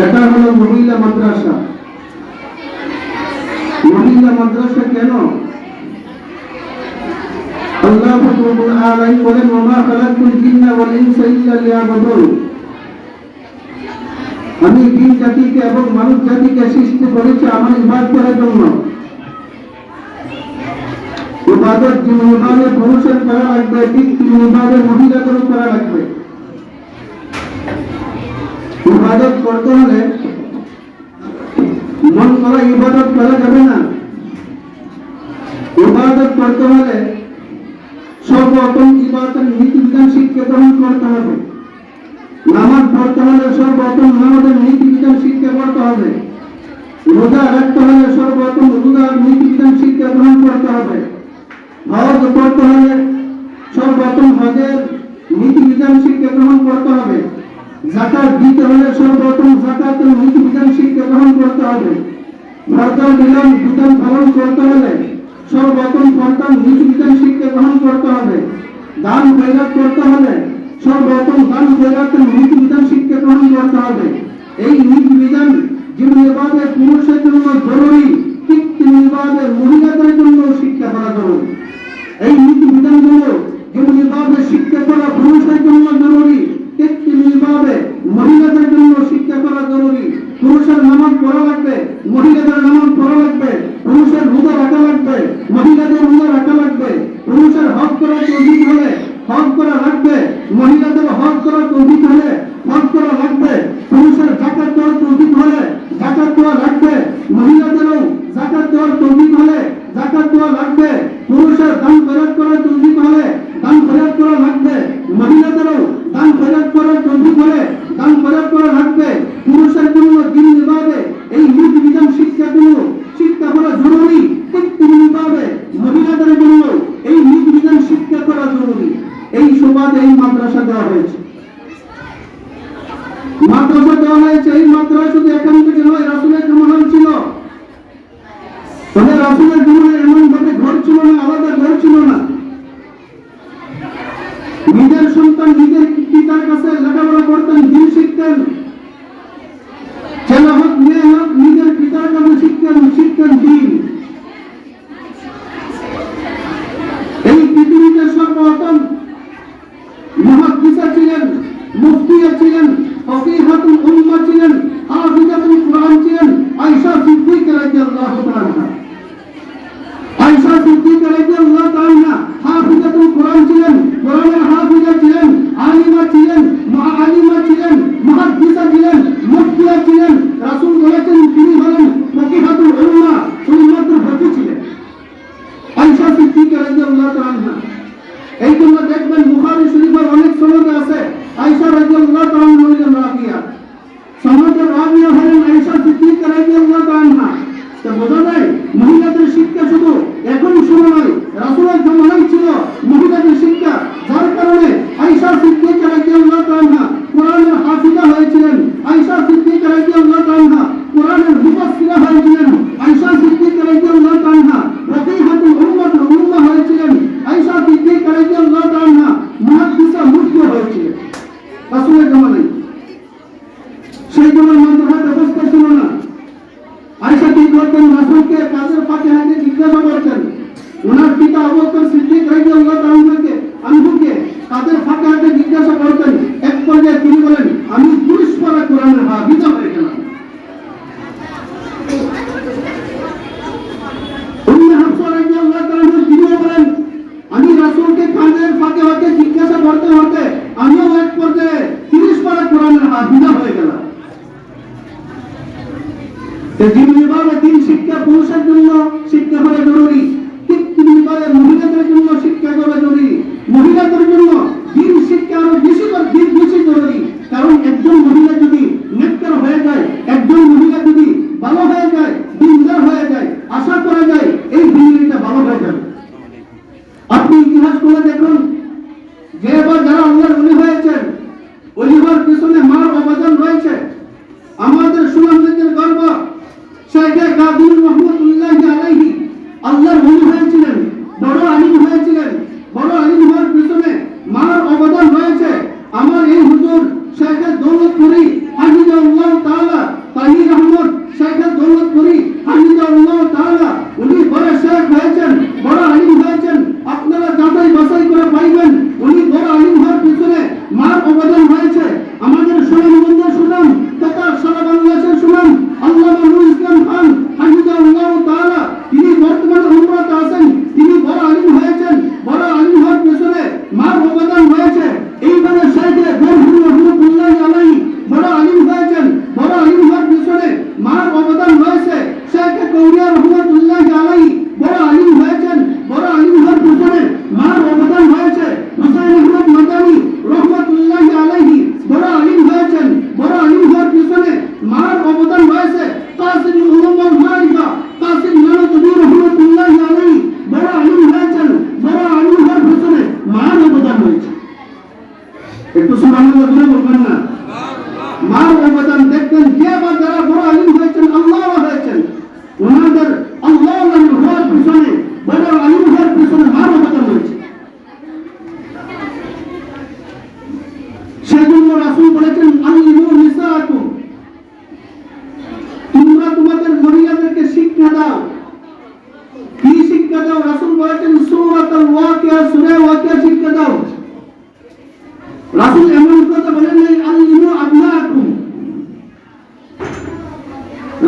এটা হলো মহিলা মাদ্রাসা। মহিলা মাদ্রাসা কেন? আল্লাহ রাব্বুল আলামিন বলেন, ওয়া মা খালাকতুল জিন্না ওয়াল ইনসা ইল্লা লিয়াবুদুন। আমি জিন জাতিকে এবং মানুষ জাতিকে সৃষ্টি করেছি আমার ইবাদত করার জন্য। ইবাদত যেভাবে পুরুষের করা লাগবে, ঠিক তেমনিভাবে মহিলাদেরও করা লাগবে। ইবাদত করতে হলে মন করা ইবাদত করা যাবে না। ইবাদত করতে হলে সর্বপ্রথম ইবাদতের নীতিবিধান শিক্ষা গ্রহণ করতে হবে। নামাজ পড়তে হলে সর্বপ্রথম নামাজের নীতিবিধান শিক্ষা করতে হবে। রোজা রাখতে হলে সর্বপ্রথম রোজার নীতিবিধান শিক্ষা গ্রহণ করতে হবে। হজ করতে হলে সর্বপ্রথম হজের নীতিবিধান শিক্ষা গ্রহণ করতে হবে। যাকাত দিতে হলে সর্বপ্রথম যাকাতের নীতিবিধান শিক্ষা গ্রহণ করতে হবে। ফরজ বিধান পালন করতে হলে সর্বপ্রথম ফরজ নীতিবিধান শিক্ষা গ্রহণ করতে হবে। দান খয়রাত করতে হলে সর্বপ্রথম দান খয়রাতের নীতিবিধান শিক্ষা গ্রহণ করতে হবে। এই নীতিবিধান যেভাবে পুরুষের জন্য জরুরি, ঠিক তেমনিভাবে মহিলাদের জন্য শিক্ষা করা জরুরি। এই নীতিবিধানগুলো যেভাবে শিক্ষা করা পুরুষের জন্য জরুরি, ঠিক তেমনিভাবে মহিলাদের জন্য শিক্ষা করা জরুরি। পুরুষের নামাজ পড়া লাগবে, মহিলাদের নামাজ পড়া লাগবে। পুরুষের রোজা রাখা লাগবে, মহিলাদের রোজা রাখা লাগবে। পুরুষের হজ করার তৌফিক হলে হজ করা লাগবে, মহিলাদের হজ করার তৌফিক হলে হজ করা লাগবে। পুরুষের যাকাত দেওয়ার তৌফিক হলে যাকাত দেওয়া লাগবে, মহিলাদেরও যাকাত দেওয়ার তৌফিক হলে যাকাত দেওয়া লাগবে। পুরুষের দান খয়রাত করার তৌফিক হলে দান খয়রাত করা লাগবে, মহিলাদেরও দান খয়রাত করার তৌফিক হলে দান খয়রাত করা লাগবে। পুরুষের জন্য যেভাবে এই নীতিবিধান শিক্ষাগুলো শিক্ষা করা জরুরি, ঠিক তেমনিভাবে মহিলাদের জন্য এই নীতিবিধান শিক্ষা করা জরুরি। এই সুবাদে এই মাদ্রাসা দেওয়া হয়েছে। মাদ্রাসা দেওয়া হয়েছে, এই মাদ্রাসা শুধু এখান থেকে নয়, রাসূলের জামানায় ছিল। তবে রাসূলের জামানায় এমন ভাবে ঘর ছিল না, আলাদা ঘর ছিল না। নিজের সন্তান নিজের পিতার কাছে লেখাপড়া করতেন, দিন শিখতেন। ছেলে হোক মেয়ে হোক নিজের পিতার কাছে শিখতেন দিন। এই পৃথিবীতে সর্বপ্রথম মুহাদ্দিসা ছিলেন, মুফতিয়া ছিলেন, ফকিহাতুল উম্মাহ ছিলেন, হাফিজাতুল কুরআন ছিলেন আয়েশা সিদ্দিকা রাদিয়াল্লাহু তাআলা। আয়েশা সিদ্দিকা রাদিয়াল্লাহু তাআলা হাফিজাতুল কুরআন ছিলেন, কুরআনের হাফিজা ছিলেন, আলিমা ছিলেন, মুআল্লিমা ছিলেন, মুহাদ্দিসা ছিলেন, মুফতিয়া ছিলেন। রাসূল বলেছেন তিনি হলেন ফকিহাতুল উম্মাহ, উম্মাতের ফকি ছিলেন আয়েশা সিদ্দিকা রাদিয়াল্লাহু তাআলা। এই জন্য দেখবেন বুখারী শরীফের অনেক সনদ আছে আয়েশা রাদিয়াল্লাহু তাআলা হলেন রাবিয়া, সনদের রাবিয়া হলেন আয়েশা সিদ্দিকা রাদিয়াল্লাহু তাআলা। তো বোঝা যায় মহিলাদের শিক্ষা শুধু এখন শুরু নয়, রাসূলের জামানায় ছিল মহিলাদের শিক্ষা। যার কারণে আয়েশা সিদ্দিকা রাদিয়াল্লাহু তাআলা কুরআনের হাফিজা হয়েছিলেন, আয়েশা সিদ্দিকা রাদিয়াল্লাহু তাআলা কুরআনের মুফাসসিরা হয়েছিলেন, আয়েশা সিদ্দিকা রাদিয়াল্লাহু তাআলা ফকিহাতুল উম্মাহ হয়েছিলেন, আয়েশা সিদ্দিকা রাদিয়াল্লাহু তাআলা মুহাদ্দিসা মুফতি হয়েছিলেন রাসূলের জামানায়। সেই জন্য মাদ্রাসার ব্যবস্থা ছিল না। আয়েশা কি করতেন? রাসূলকে কাজের ফাঁকে হাতে জিজ্ঞাসা করতেন। ওনার পিতা আবু বকর সিদ্দিক রাদিয়াল্লাহু তাআলাকে আনহুকে কাজের ফাঁকে হাতে জিজ্ঞাসা করতেন। এক পর্যায়ে তিনি বলেন, আমি 30 পারা কোরআনের হাফিজ হয়ে গেলাম। উম্মে হাফসা রাদিয়াল্লাহু তাআলা তিনি বলেন, আমি রাসূলকে কাজের ফাঁকে হাতে জিজ্ঞাসা করতে করতে আমিও এক পর্যায়ে 30 পারা কোরআনের হাফিজ হয়ে গেলাম। যেভাবে দিন শিক্ষা পুরুষের জন্য শিক্ষা করা জরুরি, ঠিক তেমনিভাবে মহিলাদের জন্য শিক্ষা করা জরুরি। মহিলাদের জন্য দিন শিক্ষা আরো বেশি জরুরি। কারণ একজন মহিলা যদি নেককার হয়ে যায়, একজন মহিলা যদি ভালো হয়ে যায়, দিনদার হয়ে যায়, আশা করা যায় এই দুনিয়াটা ভালো হয়ে যাবে। আপনি ইতিহাস করে দেখুন, যে এবার যারা আল্লাহর ওলি হয়েছেন, ওলি হওয়ার পিছনে মার অবদান রয়েছে। আমাদের সুনামগঞ্জের গর্ব শেখে কাদির রহমাতুল্লাহি আলাইহি আল্লাহর ওলি হয়েছিলেন, বড় আলিম হয়েছিলেন। বড় আলিম হওয়ার পিছনে মার অবদান রয়েছে। আমার এই হুজুর শেখে দৌলতপুরি হাফিজাহুল্লাহ তাআলা যান, দেখবেন যে বা যারা বড় আলিম হয়েছেন, আল্লাহ হয়েছেন, ওনাদের আল্লাহ হওয়ার পিছনে, বড় আলিম হওয়ার পিছনে মারও কথা হয়েছে। সেজন্য রাসূল বলেছেন, আল্লিমু নিসাআকুম, তোমরা তোমাদের মহিলাদেরকে শিক্ষা দাও। কি শিক্ষা দাও? রাসূল বলেছেন, সূরাতুল ওয়াকিয়া, সূরা ওয়াকিয়া শিক্ষা দাও। রাসূল এমন কথা বলেন নাই, আল্লিমু আবনাকুম।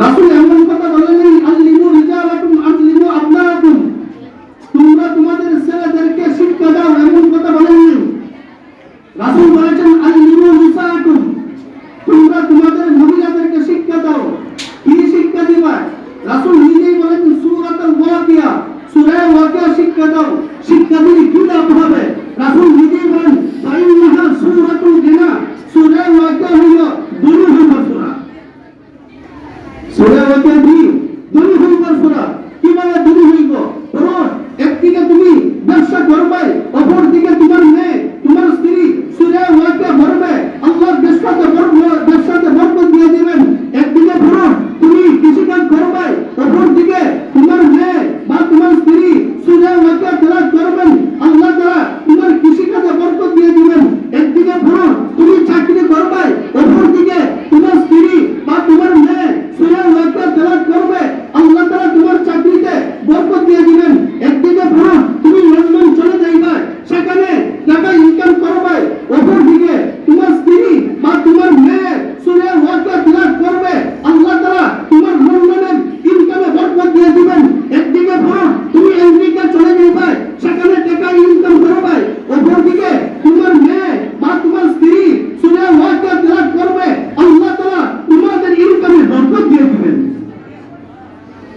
রাসূল এমন কথা বলেন নাই, আল্লিমু রিজালাকুম, আল্লিমু আবনাকুম, তোমরা তোমাদের ছেলেদেরকে শিক্ষা দাও, এমন কথা বলেন নাই। রাসূল বলেছেন, আল্লিমু নিসাআকুম, তোমরা তোমাদের মহিলাদেরকে শিক্ষা দাও। কি শিক্ষা দিবা? রাসূল নিজেই বলেন, সূরাতুল ওয়াকিয়া, সূরা ওয়াকিয়া শিক্ষা দাও। শিক্ষা দিলে কি লাভ হবে? রাসূল নিজেই বলেন, ফাইন্নাহা সূরাতুল জিনা, সূরা ওয়াকিয়া হলো দুরূহের সূরা। সূরা ওয়াকিয়া কি? দুরূহের সূরা। কিভাবে দুরূহ হইব? বরং একদিকে তুমি ব্যবসা করবে, অপর দিকে তোমার মেয়ে, তোমার স্ত্রী সূরা ওয়াকিয়া পড়বে, আল্লাহর ব্যবসাতে বরকত দিয়ে দিবেন। একদিকে বরং তুমি কৃষিকাজ করবে, অপর দিকে তোমার মেয়ে বা তোমার স্ত্রী সূরা ওয়াকিয়া তেলাওয়াত করবেন, আল্লাহ তাআলা তোমার কৃষিকাজে বরকত দিয়ে দিবেন। একদিকে বরং তুমি চাকরি করবে, অপর দিকে তোমার স্ত্রী বা তোমার মেয়ে সূরা ওয়াকিয়া তেলাওয়াত করবে, আল্লাহ তাআলা তোমার চাকরিতে বরকত দিয়ে দিবেন। একদিকে বরং তুমি লন্ডন চলে যাইবে, সেখানে টাকা ইনকাম করবে, অপর দিকে তোমার স্ত্রী বা তোমার মেয়ে সূরা ওয়াকিয়া তেলাওয়াত করবে, আল্লাহ তাআলা তোমার লন্ডনের ইনকামে বরকত দিয়ে দিবেন। একদিকে বরং তুমি আমেরিকা চলে যাইবে, সেখানে টাকা ইনকাম করবে, অপর দিকে তোমার মেয়ে বা তোমার স্ত্রী সূরা ওয়াকিয়া তেলাওয়াত করবে, আল্লাহ তাআলা তোমাদের ইনকামে বরকত দিয়ে দিবেন।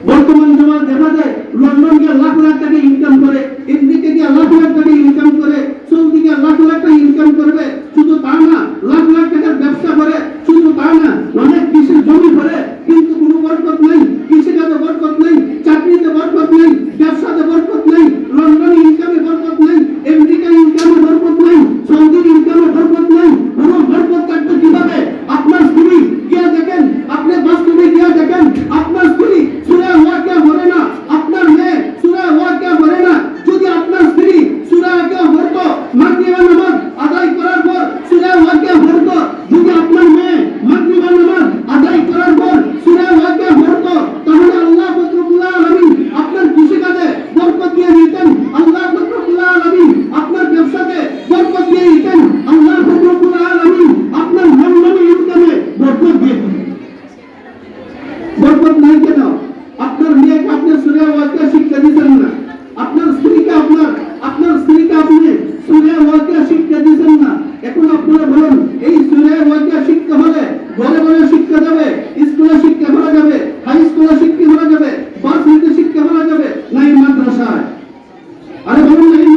বর্তমান জমা দেখা যায় লন্ডন গিয়ে লাখ লাখ টাকা ইনকাম করে, আমেরিকা গিয়ে লাখ লাখ টাকা ইনকাম করে, সৌদি গিয়ে লাখ লাখ টাকা ইনকাম করবে। শুধু তা না, লাখ লাখ টাকার ব্যবসা করে, শুধু তা না, অনেক কৃষির জমি করে, কিন্তু কোনো বরকত নেই, কৃষিকাজে বরকত নেই, চাকরিতে বরকত নেই, ব্যবসাতে বরকত নেই, লন্ডন ইনকামে বরকত নেই, আমেরিকা ইনকামে বরকত নেই, সৌদির ইনকামে বরকত নেই। কোনো বরকত থাকবে কিভাবে? আপনার স্ত্রী গিয়ে দেখেন, আপনি বাস্তবে গিয়ে দেখেন, আপনার স্ত্রী সূরা ওয়াকিয়া পড়ে না, আপনার মেয়ে সূরা ওয়াকিয়া পড়ে না। যদি আপনার স্ত্রী সূরা ওয়াকিয়া পড়তো, মাগরিব নামাজ আদায় করার পর সূরা ওয়াকিয়া পড়তো, যদি আপনার মেয়ে মাগরিব নামাজ আদায় করার পর সূরা ওয়াকিয়া পড়তো, তাহলে আল্লাহ রব্বুল আলামিন আপনার কৃষিকাজে বরকত দিয়ে দিতেন, আল্লাহ রব্বুল আলামিন আপনার ব্যবসাতে বরকত দিয়ে দিতেন, আল্লাহ রব্বুল আলামিন আপনার লন্ডনে ইনকামে বরকত দিয়ে দিতেন। বরকত নাই কেন? আপনার মেয়েকে আপনি সূরা ওয়াকিয়া শিক্ষা দিতেন না, আপনার স্ত্রীকে আপনি সূরা ওয়াকিয়া শিক্ষা দিতেন না। এখন আপনারা বলুন, এই সূরা ওয়াকিয়া শিক্ষা হলে ঘরে ঘরে শিক্ষা যাবে, স্কুলে শিক্ষা করা যাবে, হাই স্কুলে শিক্ষা করা যাবে, ভার্সিটিতে শিক্ষা করা যাবে, না এই মাদ্রাসায়? আরে বলুন না, এই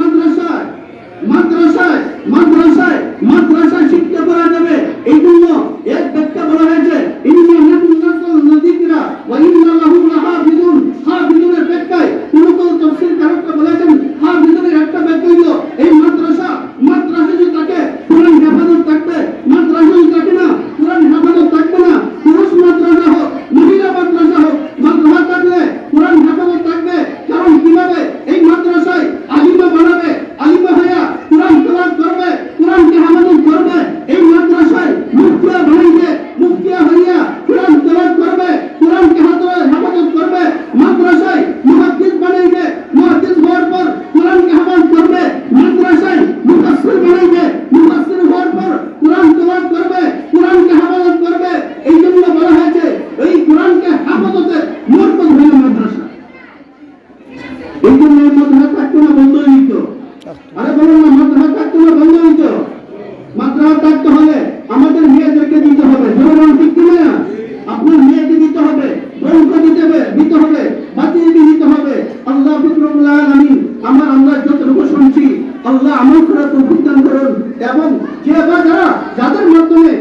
মাদ্রাসায় শিক্ষা করা যাবে। এই জন্য এক ব্যাখ্যা বলা হয়েছে, ইন্না নাহনু নাযালনা যিকরা ওয়া ইন্না লাহু লাহাফিজুন। হাফিজুনের ব্যাখ্যায় কোন তাফসীর কারকরা বলেছেন, হাফিজুনের একটা ব্যাখ্যা হলো এই মাদ্রাসা যদি থাকে কোরআন হেফাজত থাকবে, মাদ্রাসা যদি থাকে না কোরআন হেফাজত থাকবে না। পুরুষ মাদ্রাসা হোক, মহিলা মাদ্রাসা হোক, মাদ্রাসা থাকলে কোরআন হেফাজত থাকবে। কারণ কিভাবে? এই মাদ্রাসায় আলিমা বানাবে, আলিমা হইয়া কোরআন তেলাওয়াত করবে, কোরআনকে হেফাজত করবে। এই মাদ্রাসায় মুফতিয়া বানাইবে, মুফতিয়া হইয়া কোরআন তেলাওয়াত করবে, কোরআনকে হেফাজত করবে। মাদ্রাসায় মুহাদ্দিস বানাইবে, মুহাদ্দিস হওয়ার পর কোরআনকে হেফাজত করবে। মাদ্রাসায় মুফাসসির বানাইবে, মুফাসসির হওয়ার পর কোরআন তেলাওয়াত করবে, কোরআনকে হেফাজত করবে। এই জন্য বলা হয়েছে এই কোরআনকে হেফাজতের মরকজ হলো মাদ্রাসা। এই জন্য এই মাদ্রাসা থাকতো না, বন্ধ হয়ে যেত। আরে বলুন না, মাদ্রাসা থাকতো না, বন্ধ হয়ে যেত। মাদ্রাসা থাকতে হলে আমাদের মেয়েদেরকে দিতে হবে, জনগণ ঠিক কিনা? আপনার মেয়েকে দিতে হবে, বোনকে দিতে হবে, বাচ্চাকে দিতে হবে। আল্লাহ রব্বুল আলামিন আমরা যতটুকু শুনছি, আল্লাহ আমল করার তৌফিক দান করুন। এবং যাদের মাধ্যমে